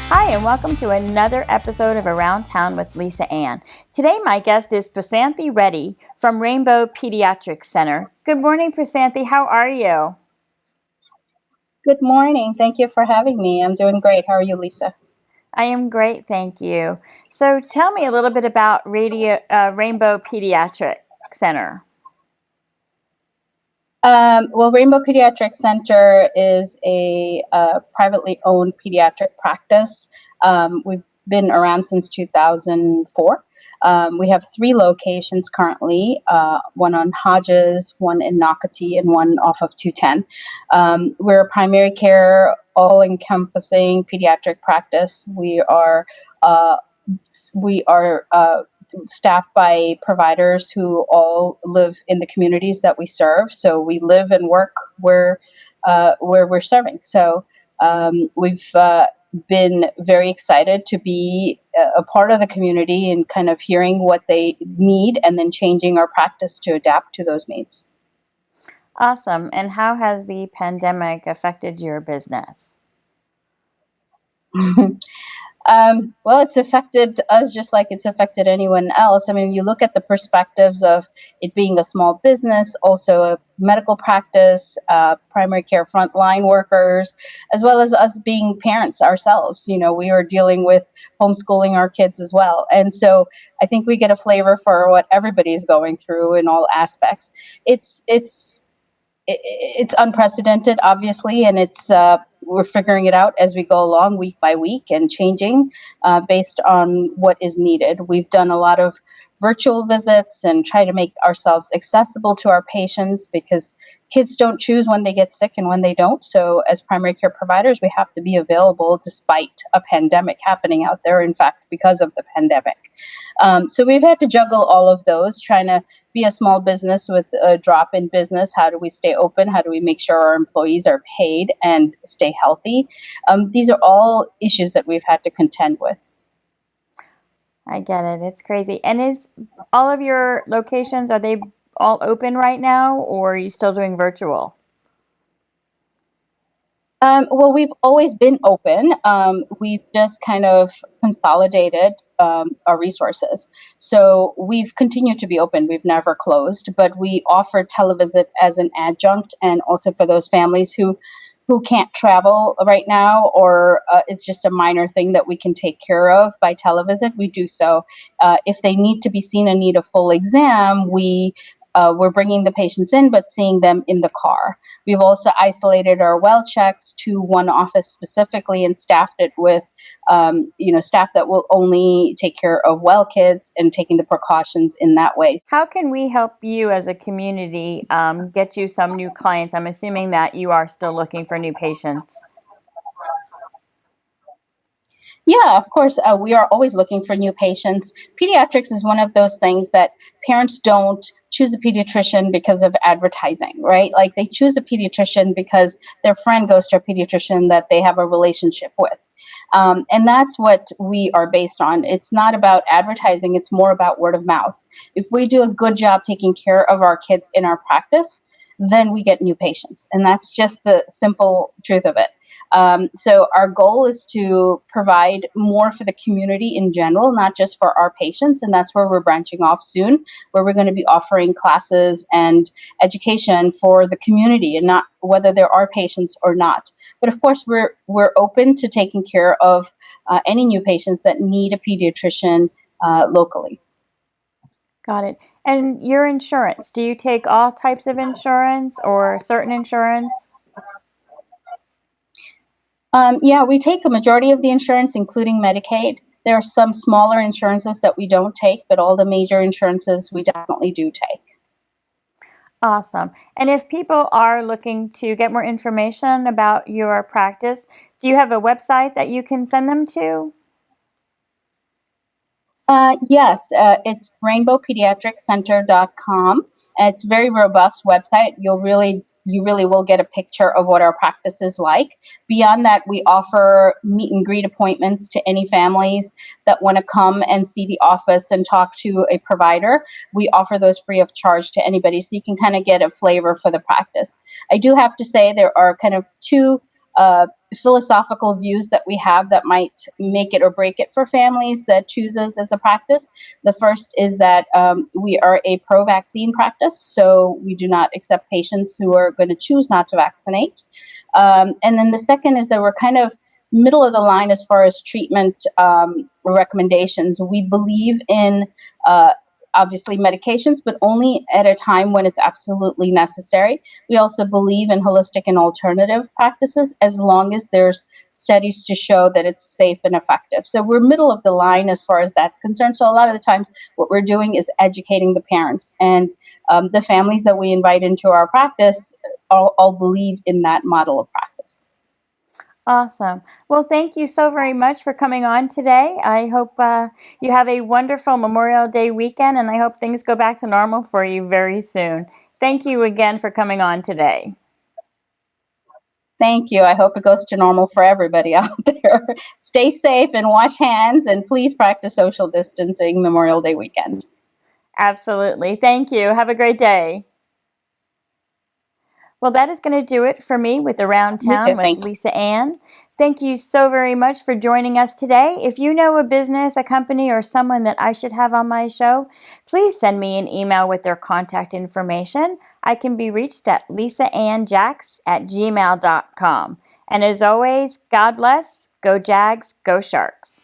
Hi, and welcome to another episode of Around Town with Lisa Ann. Today, my guest is Prasanthi Reddy from Rainbow Pediatric Center. Good morning, Prasanthi. How are you? Good morning. Thank you for having me. I'm doing great. How are you, Lisa? I am great, thank you. So tell me a little bit about Rainbow Pediatric Center. Rainbow Pediatric Center is a privately owned pediatric practice. We've been around since 2004. We have 3 locations currently, one on Hodges, one in Nocatee, and one off of 210. We're a primary care, all-encompassing pediatric practice. We are staffed by providers who all live in the communities that we serve. So we live and work where we're serving. So we've been very excited to be a part of the community and kind of hearing what they need and then changing our practice to adapt to those needs. Awesome. And how has the pandemic affected your business? It's affected us just like it's affected anyone else. I mean, you look at the perspectives of it being a small business, also a medical practice, primary care frontline workers, as well as us being parents ourselves. You know, we are dealing with homeschooling our kids as well. And so I think we get a flavor for what everybody's going through in all aspects. It's unprecedented, obviously, and we're figuring it out as we go along week by week and changing based on what is needed. We've done a lot of virtual visits and try to make ourselves accessible to our patients because kids don't choose when they get sick and when they don't. So as primary care providers, we have to be available despite a pandemic happening out there, in fact, because of the pandemic. So we've had to juggle all of those, trying to be a small business with a drop in business. How do we stay open? How do we make sure our employees are paid and stay healthy? These are all issues that we've had to contend with. I get it. It's crazy. And is all of your locations, are they all open right now, or are you still doing virtual? We've always been open. We've just kind of consolidated our resources. So we've continued to be open. We've never closed, but we offer televisit as an adjunct, and also for those families who can't travel right now, or it's just a minor thing that we can take care of by televisit, we do so. If they need to be seen and need a full exam, we're bringing the patients in, but seeing them in the car. We've also isolated our well checks to one office specifically and staffed it with, staff that will only take care of well kids and taking the precautions in that way. How can we help you as a community get you some new clients? I'm assuming that you are still looking for new patients. Yeah, of course. We are always looking for new patients. Pediatrics is one of those things that parents don't choose a pediatrician because of advertising, right? Like they choose a pediatrician because their friend goes to a pediatrician that they have a relationship with. And that's what we are based on. It's not about advertising, it's more about word of mouth. If we do a good job taking care of our kids in our practice, then we get new patients. And that's just the simple truth of it. So our goal is to provide more for the community in general, not just for our patients. And that's where we're branching off soon, where we're going to be offering classes and education for the community, and not whether there are patients or not. But of course, we're open to taking care of any new patients that need a pediatrician locally. Got it. And your insurance, do you take all types of insurance or certain insurance? Yeah, we take a majority of the insurance, including Medicaid. There are some smaller insurances that we don't take, but all the major insurances we definitely do take. Awesome. And if people are looking to get more information about your practice, do you have a website that you can send them to? Yes, it's rainbowpediatriccenter.com. It's a very robust website. You really will get a picture of what our practice is like. Beyond that, we offer meet and greet appointments to any families that want to come and see the office and talk to a provider. We offer those free of charge to anybody, so you can kind of get a flavor for the practice. I do have to say there are kind of two philosophical views that we have that might make it or break it for families that choose us as a practice. The first is that we are a pro-vaccine practice, so we do not accept patients who are going to choose not to vaccinate. And then the second is that we're kind of middle of the line as far as treatment recommendations. We believe in obviously medications, but only at a time when it's absolutely necessary. We also believe in holistic and alternative practices as long as there's studies to show that it's safe and effective. So we're middle of the line as far as that's concerned. So a lot of the times what we're doing is educating the parents, and the families that we invite into our practice all believe in that model of practice. Awesome. Well, thank you so very much for coming on today. I hope you have a wonderful Memorial Day weekend, and I hope things go back to normal for you very soon. Thank you again for coming on today. Thank you. I hope it goes to normal for everybody out there. Stay safe and wash hands, and please practice social distancing Memorial Day weekend. Absolutely. Thank you. Have a great day. Well, that is going to do it for me with Around You Town too. with Thanks. Lisa Ann. Thank you so very much for joining us today. If you know a business, a company, or someone that I should have on my show, please send me an email with their contact information. I can be reached at lisaannjax@gmail.com. And as always, God bless, go Jags, go Sharks.